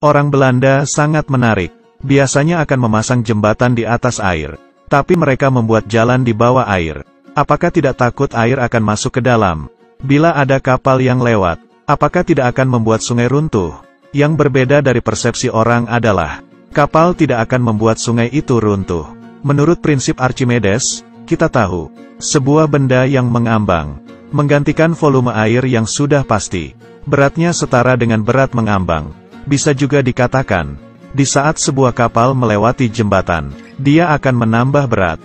Orang Belanda sangat menarik. Biasanya akan memasang jembatan di atas air. Tapi mereka membuat jalan di bawah air. Apakah tidak takut air akan masuk ke dalam? Bila ada kapal yang lewat, apakah tidak akan membuat sungai runtuh? Yang berbeda dari persepsi orang adalah, kapal tidak akan membuat sungai itu runtuh. Menurut prinsip Archimedes, kita tahu, sebuah benda yang mengambang, menggantikan volume air yang sudah pasti. Beratnya setara dengan berat mengambang. Bisa juga dikatakan, di saat sebuah kapal melewati jembatan, dia akan menambah berat.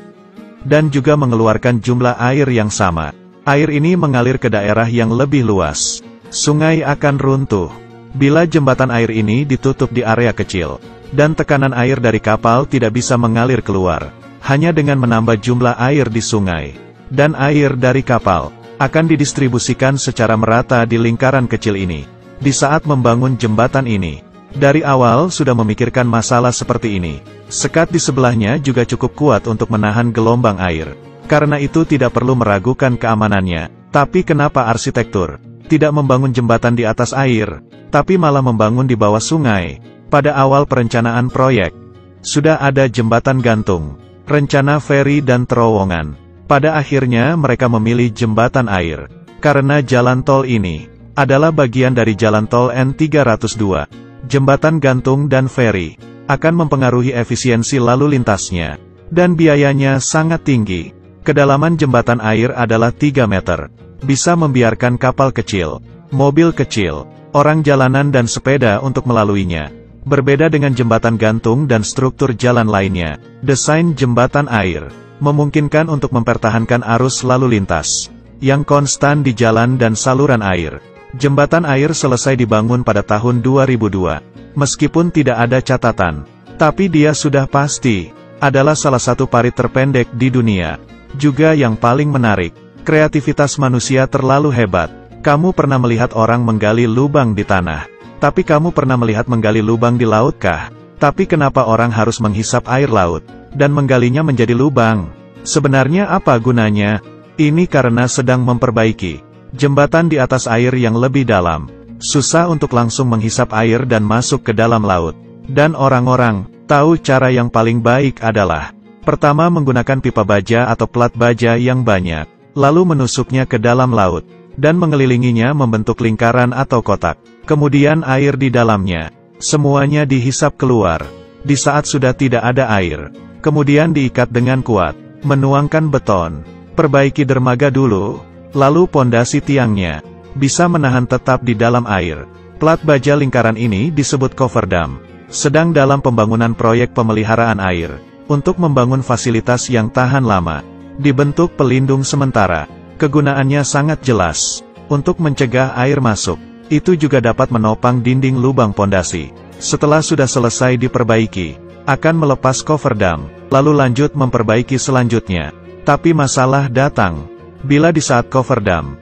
Dan juga mengeluarkan jumlah air yang sama. Air ini mengalir ke daerah yang lebih luas. Sungai akan runtuh. Bila jembatan air ini ditutup di area kecil, dan tekanan air dari kapal tidak bisa mengalir keluar, hanya dengan menambah jumlah air di sungai, dan air dari kapal, akan didistribusikan secara merata di lingkaran kecil ini. Di saat membangun jembatan ini, dari awal sudah memikirkan masalah seperti ini. Sekat di sebelahnya juga cukup kuat untuk menahan gelombang air. Karena itu tidak perlu meragukan keamanannya. Tapi kenapa arsitektur tidak membangun jembatan di atas air, tapi malah membangun di bawah sungai? Pada awal perencanaan proyek, sudah ada jembatan gantung, rencana feri dan terowongan. Pada akhirnya mereka memilih jembatan air, karena jalan tol ini adalah bagian dari jalan tol N302. Jembatan gantung dan feri akan mempengaruhi efisiensi lalu lintasnya, dan biayanya sangat tinggi. Kedalaman jembatan air adalah 3 meter. Bisa membiarkan kapal kecil, mobil kecil, orang jalanan dan sepeda untuk melaluinya. Berbeda dengan jembatan gantung dan struktur jalan lainnya, desain jembatan air memungkinkan untuk mempertahankan arus lalu lintas yang konstan di jalan dan saluran air. Jembatan air selesai dibangun pada tahun 2002. Meskipun tidak ada catatan, tapi dia sudah pasti adalah salah satu parit terpendek di dunia. Juga yang paling menarik, kreativitas manusia terlalu hebat. Kamu pernah melihat orang menggali lubang di tanah, tapi kamu pernah melihat menggali lubang di laut kah? Tapi kenapa orang harus menghisap air laut dan menggalinya menjadi lubang? Sebenarnya apa gunanya? Ini karena sedang memperbaiki jembatan di atas air yang lebih dalam. Susah untuk langsung menghisap air dan masuk ke dalam laut. Dan orang-orang tahu cara yang paling baik adalah, pertama menggunakan pipa baja atau plat baja yang banyak, lalu menusuknya ke dalam laut, dan mengelilinginya membentuk lingkaran atau kotak. Kemudian air di dalamnya, semuanya dihisap keluar. Di saat sudah tidak ada air, kemudian diikat dengan kuat, menuangkan beton, perbaiki dermaga dulu, lalu pondasi tiangnya bisa menahan tetap di dalam air. Plat baja lingkaran ini disebut cofferdam. Sedang dalam pembangunan proyek pemeliharaan air, untuk membangun fasilitas yang tahan lama, dibentuk pelindung sementara. Kegunaannya sangat jelas, untuk mencegah air masuk. Itu juga dapat menopang dinding lubang pondasi. Setelah sudah selesai diperbaiki, akan melepas cofferdam, lalu lanjut memperbaiki selanjutnya. Tapi masalah datang bila di saat cofferdam,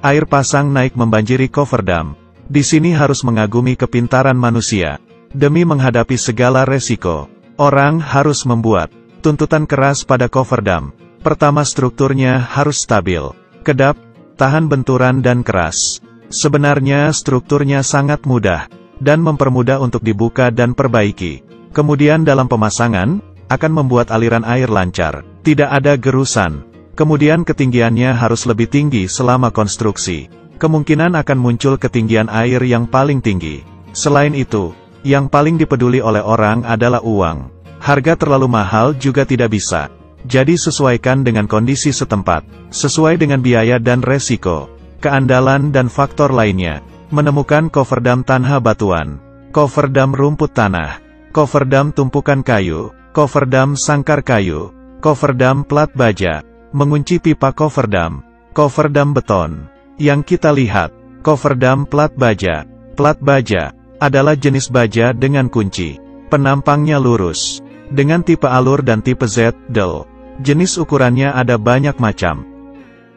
air pasang naik membanjiri cofferdam. Di sini harus mengagumi kepintaran manusia. Demi menghadapi segala resiko, orang harus membuat tuntutan keras pada cofferdam. Pertama, strukturnya harus stabil, kedap, tahan benturan dan keras. Sebenarnya strukturnya sangat mudah, dan mempermudah untuk dibuka dan perbaiki. Kemudian dalam pemasangan, akan membuat aliran air lancar, tidak ada gerusan. Kemudian ketinggiannya harus lebih tinggi selama konstruksi. Kemungkinan akan muncul ketinggian air yang paling tinggi. Selain itu, yang paling dipeduli oleh orang adalah uang. Harga terlalu mahal juga tidak bisa. Jadi sesuaikan dengan kondisi setempat, sesuai dengan biaya dan resiko, keandalan dan faktor lainnya. Menemukan cofferdam tanah batuan, cofferdam rumput tanah, cofferdam tumpukan kayu, cofferdam sangkar kayu, cofferdam plat baja, mengunci pipa cofferdam, cofferdam beton. Yang kita lihat, cofferdam plat baja. Plat baja adalah jenis baja dengan kunci. Penampangnya lurus, dengan tipe alur dan tipe Z-del. Jenis ukurannya ada banyak macam.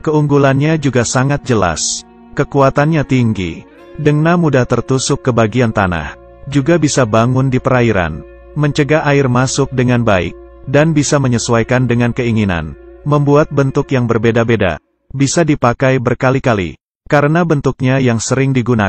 Keunggulannya juga sangat jelas. Kekuatannya tinggi. Dengna mudah tertusuk ke bagian tanah. Juga bisa bangun di perairan. Mencegah air masuk dengan baik. Dan bisa menyesuaikan dengan keinginan. Membuat bentuk yang berbeda-beda. Bisa dipakai berkali-kali. Karena bentuknya yang sering digunakan.